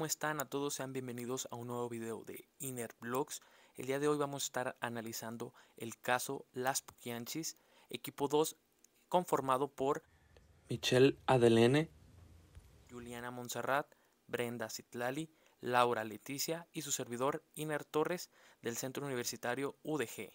¿cómo están? A todos sean bienvenidos a un nuevo video de Inner Blogs. El día de hoy vamos a estar analizando el caso Las Puquianchis, equipo 2, conformado por Michelle Adelene, Juliana Montserrat, Brenda Citlali, Laura Leticia y su servidor Iner Torres del Centro Universitario UDG.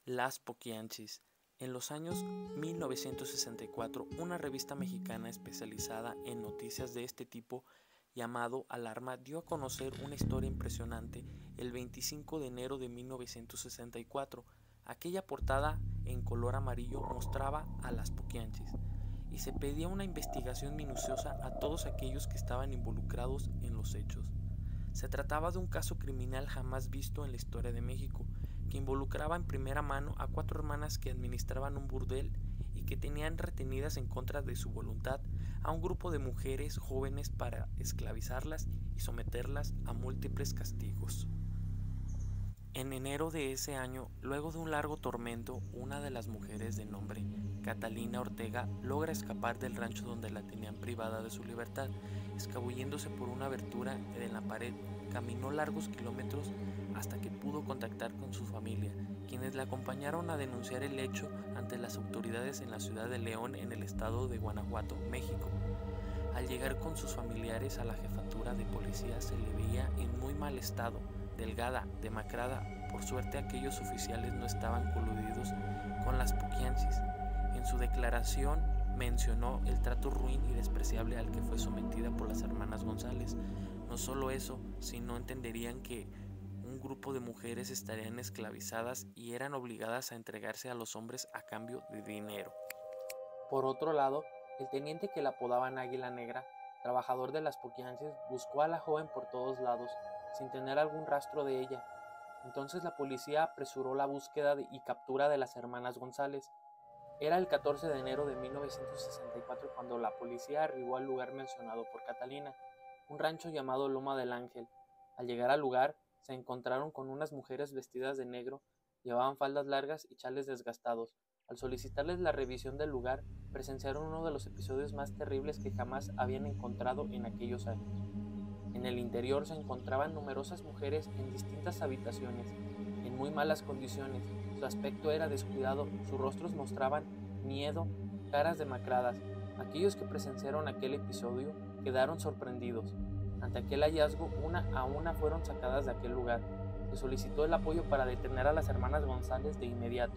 Las Puquianchis. En los años 1964, una revista mexicana especializada en noticias de este tipo, llamado Alarma, dio a conocer una historia impresionante el 25 de enero de 1964. Aquella portada en color amarillo mostraba a las Puquianchis y se pedía una investigación minuciosa a todos aquellos que estaban involucrados en los hechos. Se trataba de un caso criminal jamás visto en la historia de México, que involucraba en primera mano a 4 hermanas que administraban un burdel y que tenían retenidas en contra de su voluntad a un grupo de mujeres jóvenes para esclavizarlas y someterlas a múltiples castigos. En enero de ese año, luego de un largo tormento, una de las mujeres de nombre Catalina Ortega logra escapar del rancho donde la tenían privada de su libertad. Escabulléndose por una abertura en la pared, caminó largos kilómetros hasta que pudo contactar con su familia, quienes la acompañaron a denunciar el hecho ante las autoridades en la ciudad de León, en el estado de Guanajuato, México. Al llegar con sus familiares a la jefatura de policía, se le veía en muy mal estado, delgada, demacrada. Por suerte, aquellos oficiales no estaban coludidos con las Puquianchis. En su declaración mencionó el trato ruin y despreciable al que fue sometida por las hermanas González. No solo eso, sino entenderían que un grupo de mujeres estarían esclavizadas y eran obligadas a entregarse a los hombres a cambio de dinero. Por otro lado, el teniente, que la apodaban Águila Negra, trabajador de las Puquianchis, buscó a la joven por todos lados, sin tener algún rastro de ella. Entonces la policía apresuró la búsqueda y captura de las hermanas González. Era el 14 de enero de 1964 cuando la policía arribó al lugar mencionado por Catalina, un rancho llamado Loma del Ángel. Al llegar al lugar, se encontraron con unas mujeres vestidas de negro, llevaban faldas largas y chales desgastados. Al solicitarles la revisión del lugar, presenciaron uno de los episodios más terribles que jamás habían encontrado en aquellos años. En el interior se encontraban numerosas mujeres en distintas habitaciones, en muy malas condiciones. Su aspecto era descuidado, sus rostros mostraban miedo, caras demacradas. Aquellos que presenciaron aquel episodio quedaron sorprendidos. Ante aquel hallazgo, una a una fueron sacadas de aquel lugar. Se solicitó el apoyo para detener a las hermanas González de inmediato.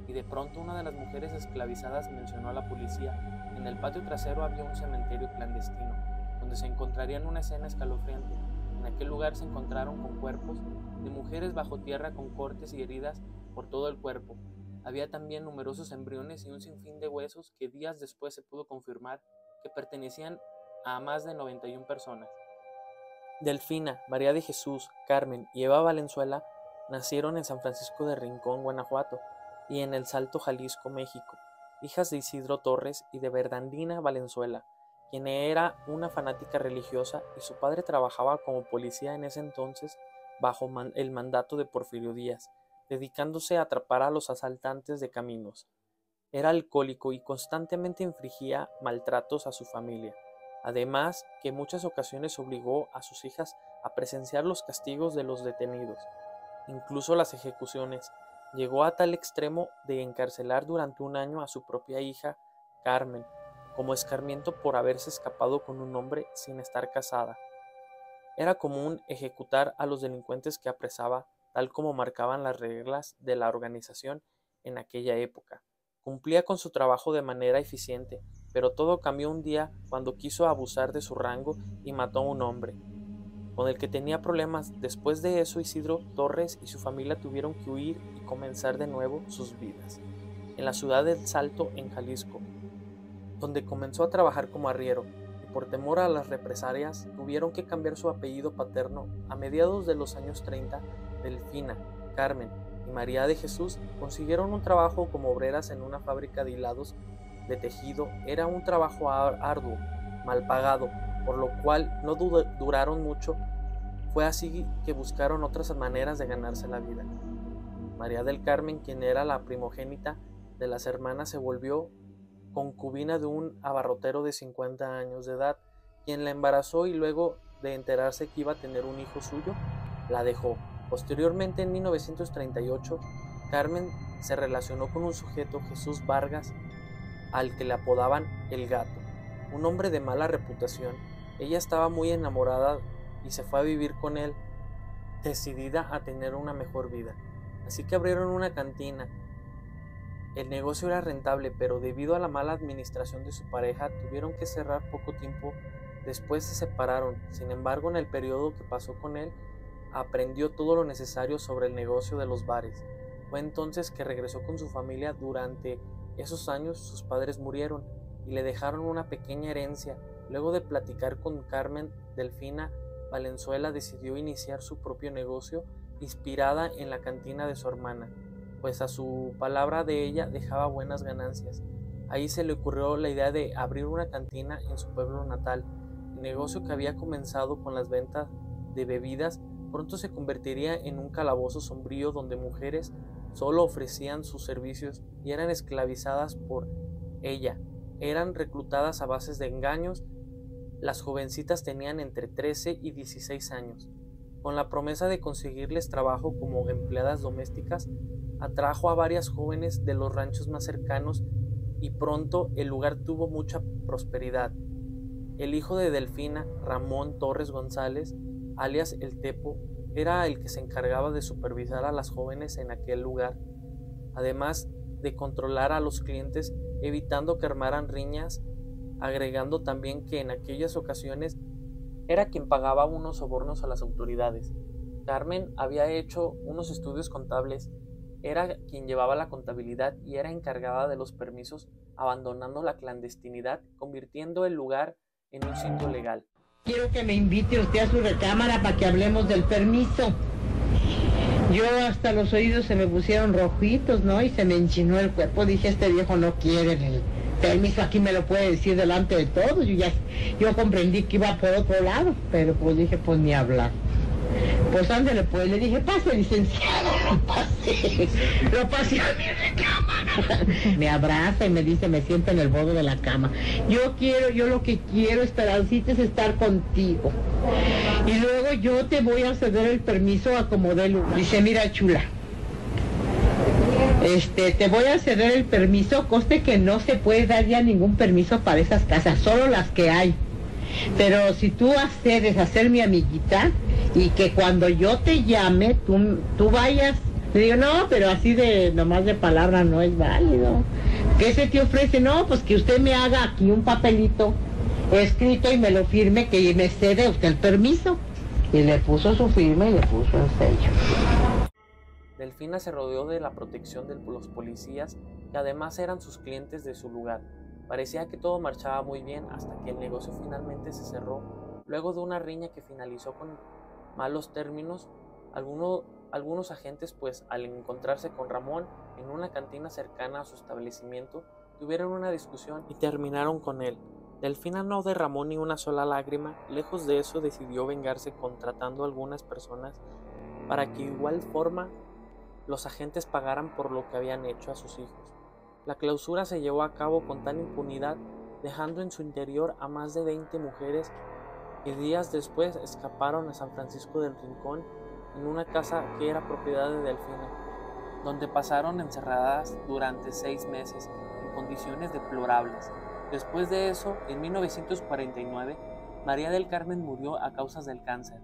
Y de pronto una de las mujeres esclavizadas mencionó a la policía: en el patio trasero había un cementerio clandestino, donde se encontrarían una escena escalofriante. En aquel lugar se encontraron con cuerpos de mujeres bajo tierra con cortes y heridas por todo el cuerpo. Había también numerosos embriones y un sinfín de huesos que días después se pudo confirmar que pertenecían a más de 91 personas. Delfina, María de Jesús, Carmen y Eva Valenzuela nacieron en San Francisco de Rincón, Guanajuato, y en El Salto, Jalisco, México, hijas de Isidro Torres y de Bernardina Valenzuela, quien era una fanática religiosa, y su padre trabajaba como policía en ese entonces bajo el mandato de Porfirio Díaz, dedicándose a atrapar a los asaltantes de caminos. Era alcohólico y constantemente infligía maltratos a su familia, además que en muchas ocasiones obligó a sus hijas a presenciar los castigos de los detenidos, incluso las ejecuciones. Llegó a tal extremo de encarcelar durante un año a su propia hija, Carmen, como escarmiento por haberse escapado con un hombre sin estar casada. Era común ejecutar a los delincuentes que apresaba, tal como marcaban las reglas de la organización en aquella época. Cumplía con su trabajo de manera eficiente, pero todo cambió un día cuando quiso abusar de su rango y mató a un hombre con el que tenía problemas. Después de eso, Isidro Torres y su familia tuvieron que huir y comenzar de nuevo sus vidas en la ciudad del Salto, en Jalisco, donde comenzó a trabajar como arriero, y por temor a las represalias tuvieron que cambiar su apellido paterno. A mediados de los años 30, Delfina, Carmen y María de Jesús consiguieron un trabajo como obreras en una fábrica de hilados de tejido. Era un trabajo arduo, mal pagado, por lo cual no duraron mucho. Fue así que buscaron otras maneras de ganarse la vida. María del Carmen, quien era la primogénita de las hermanas, se volvió concubina de un abarrotero de 50 años de edad, quien la embarazó y luego de enterarse que iba a tener un hijo suyo, la dejó. Posteriormente, en 1938, Carmen se relacionó con un sujeto, Jesús Vargas, al que le apodaban El Gato, un hombre de mala reputación. Ella estaba muy enamorada y se fue a vivir con él, decidida a tener una mejor vida. Así que abrieron una cantina. El negocio era rentable, pero debido a la mala administración de su pareja, tuvieron que cerrar poco tiempo después. Se separaron. Sin embargo, en el periodo que pasó con él, aprendió todo lo necesario sobre el negocio de los bares. Fue entonces que regresó con su familia. Durante esos años sus padres murieron y le dejaron una pequeña herencia. Luego de platicar con Carmen, Delfina Valenzuela decidió iniciar su propio negocio inspirada en la cantina de su hermana, pues a su palabra de ella dejaba buenas ganancias. Ahí se le ocurrió la idea de abrir una cantina en su pueblo natal. El negocio, que había comenzado con las ventas de bebidas, pronto se convertiría en un calabozo sombrío donde mujeres solo ofrecían sus servicios y eran esclavizadas por ella. Eran reclutadas a bases de engaños. Las jovencitas tenían entre 13 y 16 años. Con la promesa de conseguirles trabajo como empleadas domésticas, atrajo a varias jóvenes de los ranchos más cercanos y pronto el lugar tuvo mucha prosperidad. El hijo de Delfina, Ramón Torres González, alias El Tepo, era el que se encargaba de supervisar a las jóvenes en aquel lugar, además de controlar a los clientes, evitando que armaran riñas, agregando también que en aquellas ocasiones era quien pagaba unos sobornos a las autoridades. Carmen había hecho unos estudios contables, era quien llevaba la contabilidad y era encargada de los permisos, abandonando la clandestinidad, convirtiendo el lugar en un sitio legal. Quiero que me invite usted a su recámara para que hablemos del permiso. Yo hasta los oídos se me pusieron rojitos, ¿no? Y se me enchinó el cuerpo. Dije, este viejo no quiere el permiso, aquí me lo puede decir delante de todos. Yo comprendí que iba por otro lado, pero pues dije, pues ni hablar. Pues ándale, pues le dije, pase, licenciado, lo pasé a mi recámara. Me abraza y me dice, me sienta en el borde de la cama. Yo lo que quiero, Esperancita, es estar contigo. Y luego yo te voy a ceder el permiso a como dé lugar. Dice, mira, chula, te voy a ceder el permiso, conste que no se puede dar ya ningún permiso para esas casas, solo las que hay. Pero si tú accedes a ser mi amiguita y que cuando yo te llame, tú vayas. Le digo, no, pero así de nomás de palabra no es válido. ¿Qué se te ofrece? No, pues que usted me haga aquí un papelito escrito y me lo firme, que me cede usted el permiso. Y le puso su firma y le puso el sello. Delfina se rodeó de la protección de los policías, que además eran sus clientes de su lugar. Parecía que todo marchaba muy bien hasta que el negocio finalmente se cerró, luego de una riña que finalizó con malos términos. Algunos agentes, pues, al encontrarse con Ramón en una cantina cercana a su establecimiento, tuvieron una discusión y terminaron con él. Delfina no derramó ni una sola lágrima. Lejos de eso, decidió vengarse contratando a algunas personas para que de igual forma los agentes pagaran por lo que habían hecho a sus hijos. La clausura se llevó a cabo con tal impunidad, dejando en su interior a más de 20 mujeres que días después escaparon a San Francisco del Rincón en una casa que era propiedad de Delfina, donde pasaron encerradas durante 6 meses en condiciones deplorables. Después de eso, en 1949, María del Carmen murió a causas del cáncer.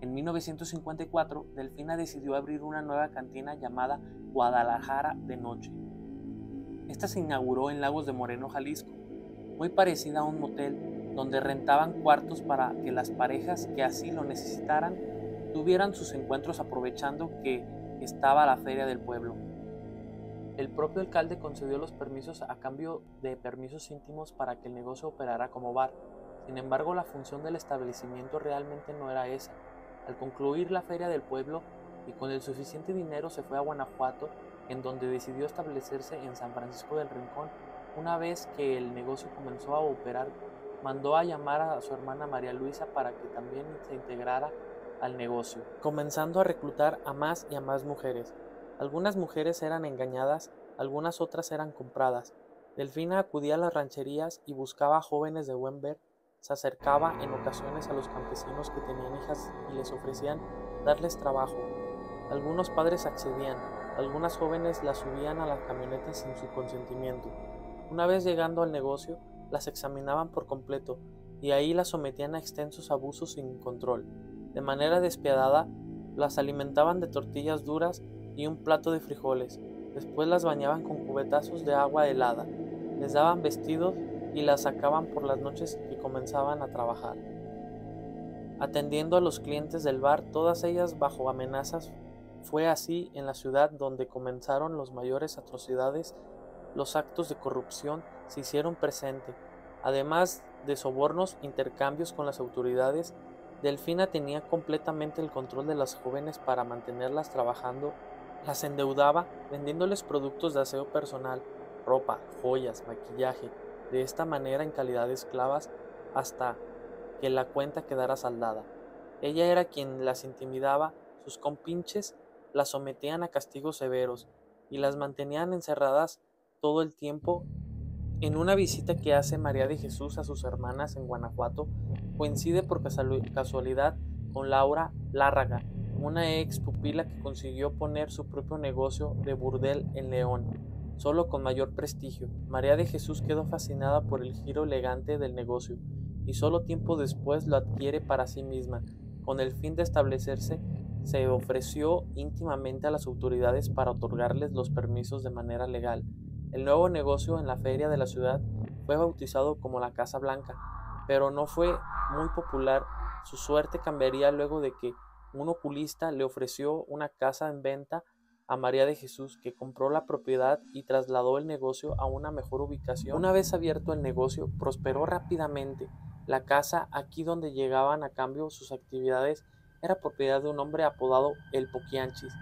En 1954, Delfina decidió abrir una nueva cantina llamada Guadalajara de Noche. Esta se inauguró en Lagos de Moreno, Jalisco, muy parecida a un motel, donde rentaban cuartos para que las parejas que así lo necesitaran tuvieran sus encuentros, aprovechando que estaba la feria del pueblo. El propio alcalde concedió los permisos a cambio de permisos íntimos para que el negocio operara como bar. Sin embargo, la función del establecimiento realmente no era esa. Al concluir la feria del pueblo y con el suficiente dinero, se fue a Guanajuato, en donde decidió establecerse en San Francisco del Rincón. Una vez que el negocio comenzó a operar, mandó a llamar a su hermana María Luisa para que también se integrara al negocio, comenzando a reclutar a más y a más mujeres. Algunas mujeres eran engañadas, algunas otras eran compradas. Delfina acudía a las rancherías y buscaba jóvenes de buen ver, se acercaba en ocasiones a los campesinos que tenían hijas y les ofrecían darles trabajo. Algunos padres accedían, algunas jóvenes las subían a las camionetas sin su consentimiento. Una vez llegando al negocio, las examinaban por completo y ahí las sometían a extensos abusos sin control. De manera despiadada, las alimentaban de tortillas duras y un plato de frijoles. Después las bañaban con cubetazos de agua helada, les daban vestidos y las sacaban por las noches que comenzaban a trabajar, atendiendo a los clientes del bar, todas ellas bajo amenazas. Fue así en la ciudad donde comenzaron las mayores atrocidades. Los actos de corrupción se hicieron presente, además de sobornos, intercambios con las autoridades. Delfina tenía completamente el control de las jóvenes para mantenerlas trabajando, las endeudaba vendiéndoles productos de aseo personal, ropa, joyas, maquillaje, de esta manera en calidad de esclavas hasta que la cuenta quedara saldada. Ella era quien las intimidaba, sus compinches las sometían a castigos severos y las mantenían encerradas todo el tiempo. En una visita que hace María de Jesús a sus hermanas en Guanajuato, coincide por casualidad con Laura Lárraga, una ex pupila que consiguió poner su propio negocio de burdel en León, solo con mayor prestigio. María de Jesús quedó fascinada por el giro elegante del negocio y solo tiempo después lo adquiere para sí misma. Con el fin de establecerse, se ofreció íntimamente a las autoridades para otorgarles los permisos de manera legal. El nuevo negocio en la feria de la ciudad fue bautizado como la Casa Blanca, pero no fue muy popular. Su suerte cambiaría luego de que un oculista le ofreció una casa en venta a María de Jesús, que compró la propiedad y trasladó el negocio a una mejor ubicación. Una vez abierto el negocio, prosperó rápidamente. La casa, aquí donde llegaban a cambio sus actividades, era propiedad de un hombre apodado El Poquianchis.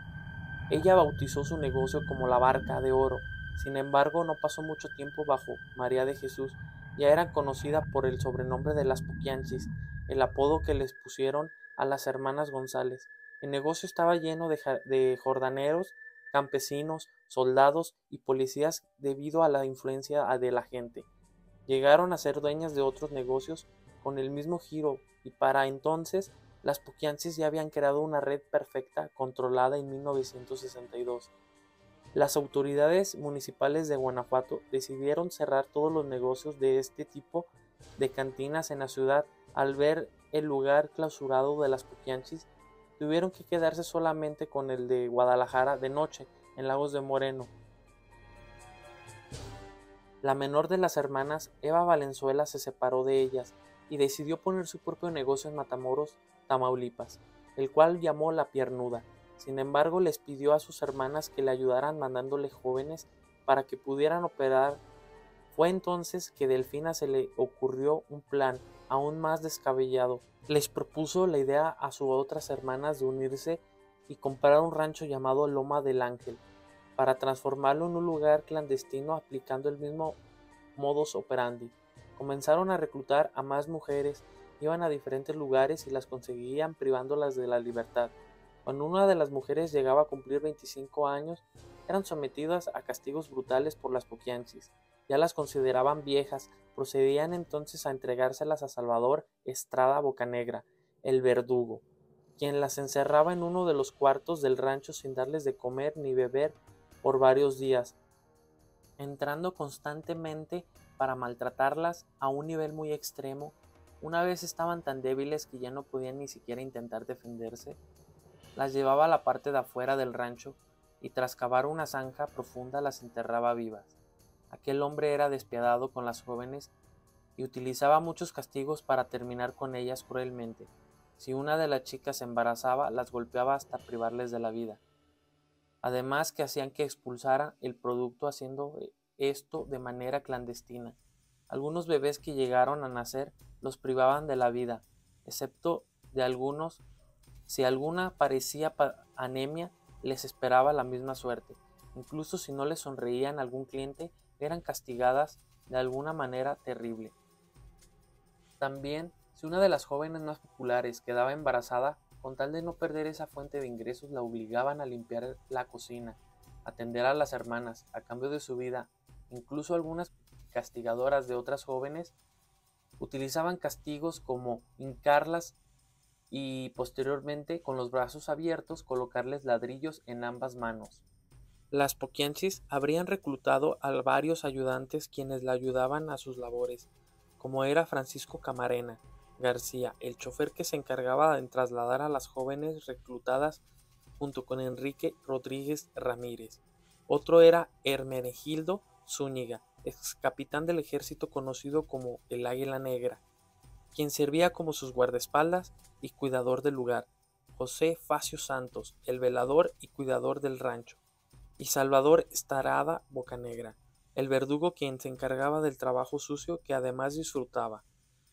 Ella bautizó su negocio como la Barca de Oro. Sin embargo, no pasó mucho tiempo bajo María de Jesús. Ya eran conocidas por el sobrenombre de las Poquianchis, el apodo que les pusieron a las hermanas González. El negocio estaba lleno de jornaleros, campesinos, soldados y policías debido a la influencia de la gente. Llegaron a ser dueñas de otros negocios con el mismo giro y para entonces las Poquianchis ya habían creado una red perfecta controlada en 1962. Las autoridades municipales de Guanajuato decidieron cerrar todos los negocios de este tipo de cantinas en la ciudad. Al ver el lugar clausurado de las Poquianchis, tuvieron que quedarse solamente con el de Guadalajara de noche, en Lagos de Moreno. La menor de las hermanas, Eva Valenzuela, se separó de ellas y decidió poner su propio negocio en Matamoros, Tamaulipas, el cual llamó La Piernuda. Sin embargo, les pidió a sus hermanas que le ayudaran mandándole jóvenes para que pudieran operar. Fue entonces que Delfina se le ocurrió un plan aún más descabellado. Les propuso la idea a sus otras hermanas de unirse y comprar un rancho llamado Loma del Ángel, para transformarlo en un lugar clandestino aplicando el mismo modus operandi. Comenzaron a reclutar a más mujeres, iban a diferentes lugares y las conseguían privándolas de la libertad. Cuando una de las mujeres llegaba a cumplir 25 años, eran sometidas a castigos brutales por las Poquianchis. Ya las consideraban viejas, procedían entonces a entregárselas a Salvador Estrada Bocanegra, el verdugo, quien las encerraba en uno de los cuartos del rancho sin darles de comer ni beber por varios días, entrando constantemente para maltratarlas a un nivel muy extremo. Una vez estaban tan débiles que ya no podían ni siquiera intentar defenderse, las llevaba a la parte de afuera del rancho y tras cavar una zanja profunda las enterraba vivas. Aquel hombre era despiadado con las jóvenes y utilizaba muchos castigos para terminar con ellas cruelmente. Si una de las chicas se embarazaba, las golpeaba hasta privarles de la vida. Además que hacían que expulsaran el producto, haciendo esto de manera clandestina. Algunos bebés que llegaron a nacer los privaban de la vida, excepto de algunos. Si alguna parecía anemia, les esperaba la misma suerte. Incluso si no les sonreían a algún cliente, eran castigadas de alguna manera terrible. También, si una de las jóvenes más populares quedaba embarazada, con tal de no perder esa fuente de ingresos, la obligaban a limpiar la cocina, atender a las hermanas, a cambio de su vida. Incluso algunas castigadoras de otras jóvenes, utilizaban castigos como hincarlas y posteriormente, con los brazos abiertos, colocarles ladrillos en ambas manos. Las poquianchis habrían reclutado a varios ayudantes quienes la ayudaban a sus labores, como era Francisco Camarena García, el chofer que se encargaba de trasladar a las jóvenes reclutadas junto con Enrique Rodríguez Ramírez. Otro era Hermenegildo Zúñiga, ex capitán del ejército conocido como el Águila Negra, quien servía como sus guardaespaldas y cuidador del lugar, José Facio Santos, el velador y cuidador del rancho, y Salvador Estarada Bocanegra, el verdugo quien se encargaba del trabajo sucio que además disfrutaba.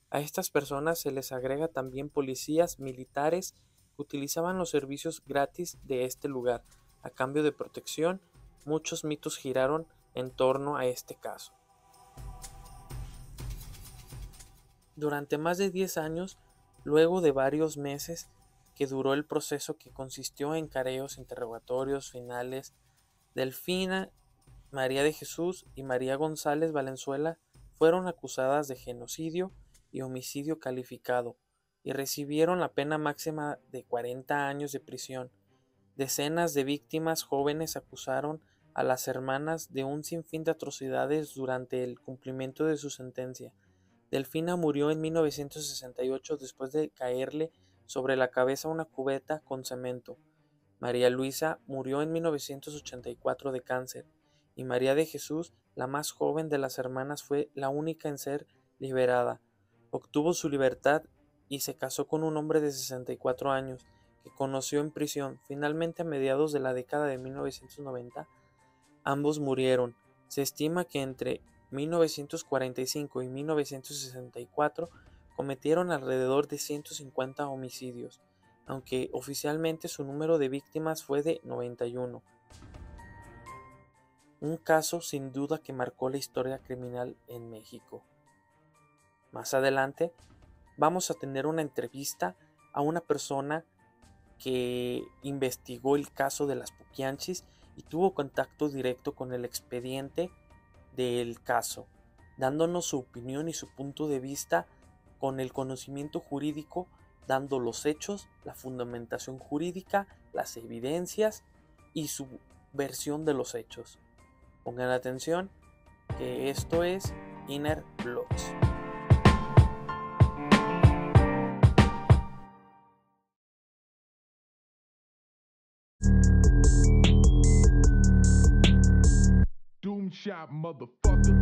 A estas personas se les agrega también policías militares que utilizaban los servicios gratis de este lugar. A cambio de protección, muchos mitos giraron en torno a este caso. Durante más de 10 años, luego de varios meses que duró el proceso que consistió en careos, interrogatorios finales, Delfina María de Jesús y María González Valenzuela fueron acusadas de genocidio y homicidio calificado y recibieron la pena máxima de 40 años de prisión. Decenas de víctimas jóvenes acusaron a las hermanas de un sinfín de atrocidades durante el cumplimiento de su sentencia. Delfina murió en 1968 después de caerle sobre la cabeza una cubeta con cemento. María Luisa murió en 1984 de cáncer, y María de Jesús, la más joven de las hermanas, fue la única en ser liberada. Obtuvo su libertad y se casó con un hombre de 64 años, que conoció en prisión. Finalmente, a mediados de la década de 1990, ambos murieron. Se estima que entre 1945 y 1964 cometieron alrededor de 150 homicidios, aunque oficialmente su número de víctimas fue de 91. Un caso sin duda que marcó la historia criminal en México. Más adelante vamos a tener una entrevista a una persona que investigó el caso de las Poquianchis y tuvo contacto directo con el expediente del caso, dándonos su opinión y su punto de vista con el conocimiento jurídico, dando los hechos, la fundamentación jurídica, las evidencias y su versión de los hechos. Pongan atención que esto es Inner Bloods. Doom shot, motherfucker.